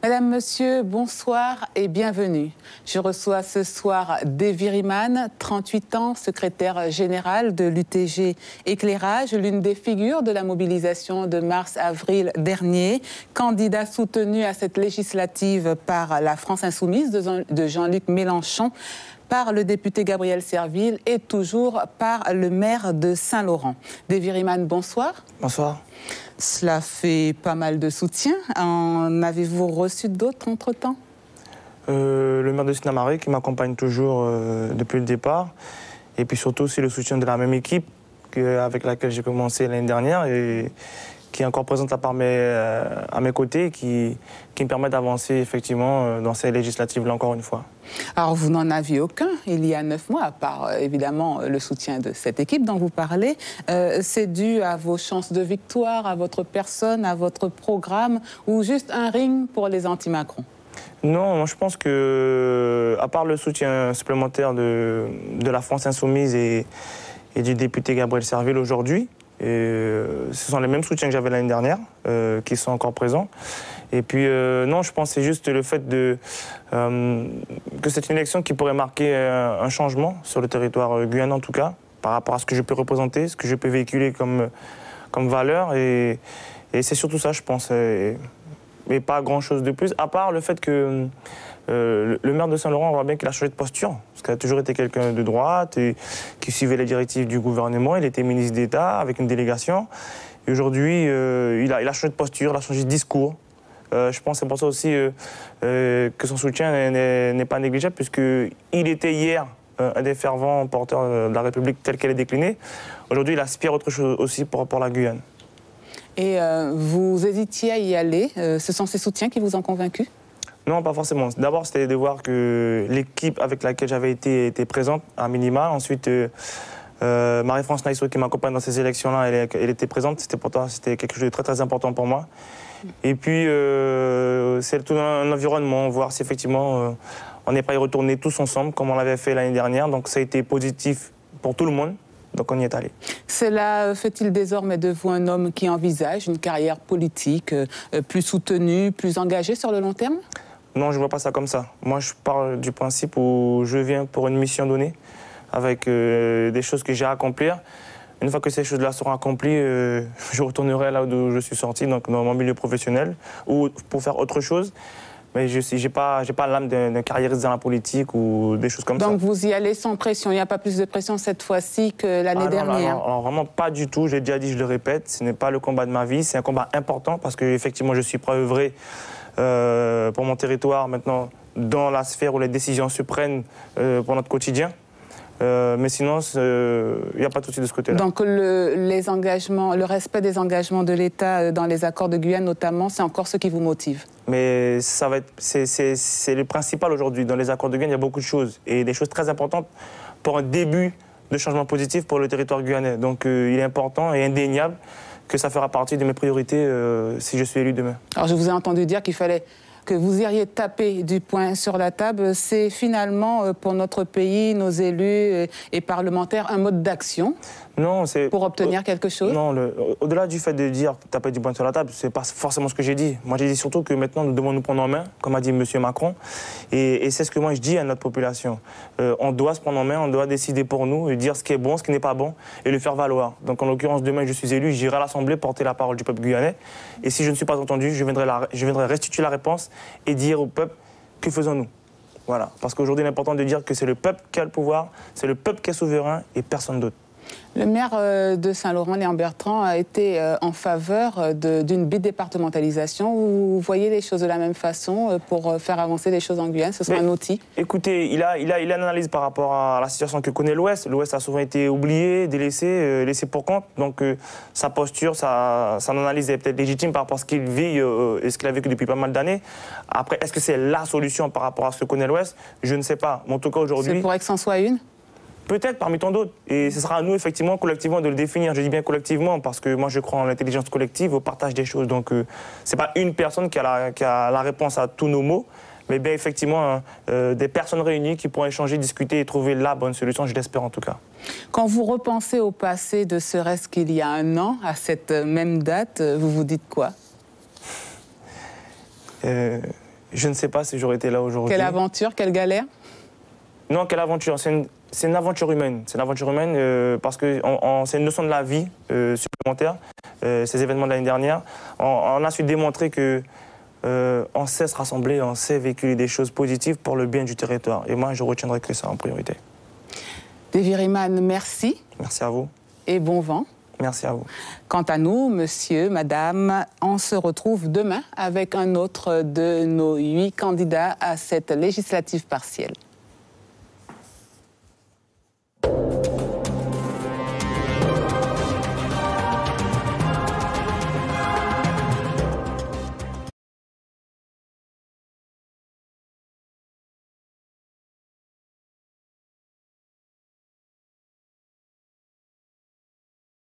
Mesdames, Messieurs, bonsoir et bienvenue. Je reçois ce soir Davy Riemann, 38 ans, secrétaire général de l'UTG Éclairage, l'une des figures de la mobilisation de mars-avril dernier, candidat soutenu à cette législative par la France Insoumise de Jean-Luc Mélenchon, par le député Gabriel Serville et toujours par le maire de Saint-Laurent. Davy Riemann, bonsoir. Bonsoir. Cela fait pas mal de soutien. En avez-vous reçu d'autres entre-temps? Le maire de Saint-Laurent qui m'accompagne toujours depuis le départ. Et puis surtout aussi le soutien de la même équipe avec laquelle j'ai commencé l'année dernière et qui est encore présente à mes côtés, qui me permet d'avancer effectivement dans ces législatives-là encore une fois. Alors vous n'en aviez aucun il y a 9 mois, à part évidemment le soutien de cette équipe dont vous parlez. C'est dû à vos chances de victoire, à votre personne, à votre programme, ou juste un ring pour les anti-Macron? Non, moi je pense que, à part le soutien supplémentaire de la France Insoumise et du député Gabriel Serville aujourd'hui, ce sont les mêmes soutiens que j'avais l'année dernière, qui sont encore présents. Et puis, non, je pense que c'est juste le fait que c'est une élection qui pourrait marquer un changement sur le territoire guyanais, en tout cas, par rapport à ce que je peux représenter, ce que je peux véhiculer comme valeur. Et c'est surtout ça, je pense. Mais pas grand-chose de plus, à part le fait que le maire de Saint-Laurent, on voit bien qu'il a changé de posture, parce qu'il a toujours été quelqu'un de droite et qui suivait les directives du gouvernement. Il était ministre d'État avec une délégation. Et aujourd'hui, il a changé de posture, il a changé de discours. Je pense que c'est pour ça aussi que son soutien n'est pas négligeable, puisqu'il était hier un des fervents porteurs de la République telle qu'elle est déclinée. Aujourd'hui, il aspire à autre chose aussi pour la Guyane. Et vous hésitiez à y aller. Ce sont ces soutiens qui vous ont convaincu? Non, pas forcément. D'abord, c'était de voir que l'équipe avec laquelle j'avais été était présente, à minima. Ensuite, Marie-France Naïsso, qui m'accompagne dans ces élections-là, elle était présente. C'était quelque chose de très, très important pour moi. Et puis, c'est tout un environnement, voir si effectivement on n'est pas y retourner tous ensemble, comme on l'avait fait l'année dernière. Donc, ça a été positif pour tout le monde. Donc on y est allé. Cela fait-il désormais de vous un homme qui envisage une carrière politique plus soutenue, plus engagée sur le long terme? Non, je ne vois pas ça comme ça. Moi, je pars du principe où je viens pour une mission donnée, avec des choses que j'ai à accomplir. Une fois que ces choses-là seront accomplies, je retournerai là où je suis sorti, donc dans mon milieu professionnel, ou pour faire autre chose. Mais je n'ai pas l'âme d'un carriériste dans la politique ou des choses comme ça. Donc vous y allez sans pression, il n'y a pas plus de pression cette fois-ci que l'année dernière? Non, vraiment pas du tout, j'ai déjà dit, je le répète, ce n'est pas le combat de ma vie, c'est un combat important parce qu'effectivement je suis prêt à œuvrer pour mon territoire maintenant dans la sphère où les décisions se prennent pour notre quotidien. Mais sinon, il n'y a pas de souci de ce côté-là. Donc le respect des engagements de l'État dans les accords de Guyane notamment, c'est encore ce qui vous motive? Mais c'est le principal aujourd'hui. Dans les accords de Guyane, il y a beaucoup de choses. Et des choses très importantes pour un début de changement positif pour le territoire guyanais. Donc il est important et indéniable que ça fera partie de mes priorités si je suis élu demain. Alors je vous ai entendu dire qu'il fallait que vous iriez taper du poing sur la table. C'est finalement pour notre pays, nos élus et parlementaires, un mode d'action? Non, c'est... Pour obtenir quelque chose? Non, au-delà du fait de dire taper du poing sur la table, c'est pas forcément ce que j'ai dit. Moi, j'ai dit surtout que maintenant, nous devons nous prendre en main, comme a dit M. Macron. Et c'est ce que moi, je dis à notre population. On doit se prendre en main, on doit décider pour nous, et dire ce qui est bon, ce qui n'est pas bon, et le faire valoir. Donc, en l'occurrence, demain, je suis élu, j'irai à l'Assemblée porter la parole du peuple guyanais. Et si je ne suis pas entendu, je viendrai restituer la réponse et dire au peuple, que faisons-nous? Voilà. Parce qu'aujourd'hui, il est important de dire que c'est le peuple qui a le pouvoir, c'est le peuple qui est souverain et personne d'autre. Le maire de Saint-Laurent, Léon Bertrand, a été en faveur d'une bidépartementalisation. Vous voyez les choses de la même façon pour faire avancer les choses en Guyane? Ce sera un outil? Écoutez, il a une analyse par rapport à la situation que connaît l'Ouest. L'Ouest a souvent été oublié, délaissé, laissé pour compte. Donc sa posture, son analyse est peut-être légitime par rapport à ce qu'il vit et ce qu'il a vécu depuis pas mal d'années. Après, est-ce que c'est la solution par rapport à ce que connaît l'Ouest? Je ne sais pas. Mais en tout cas, aujourd'hui... C'est pourrait que c'en soit une? Peut-être parmi tant d'autres. Et ce sera à nous, effectivement, collectivement, de le définir. Je dis bien collectivement, parce que moi, je crois en l'intelligence collective, au partage des choses. Donc, ce n'est pas une personne qui a la réponse à tous nos maux, mais bien, effectivement, des personnes réunies qui pourront échanger, discuter et trouver la bonne solution, je l'espère en tout cas. Quand vous repensez au passé, de serait-ce qu'il y a un an, à cette même date, vous vous dites quoi? Je ne sais pas si j'aurais été là aujourd'hui. Quelle aventure, quelle galère? Non, quelle aventure? C'est une aventure humaine. C'est une aventure humaine parce que c'est une leçon de la vie supplémentaire. Ces événements de l'année dernière, on a su démontrer que on sait se rassembler, on sait véhiculer des choses positives pour le bien du territoire. Et moi, je retiendrai que ça en priorité. Davy Riemann, merci. Merci à vous. Et bon vent. Merci à vous. Quant à nous, monsieur, madame, on se retrouve demain avec un autre de nos 8 candidats à cette législative partielle.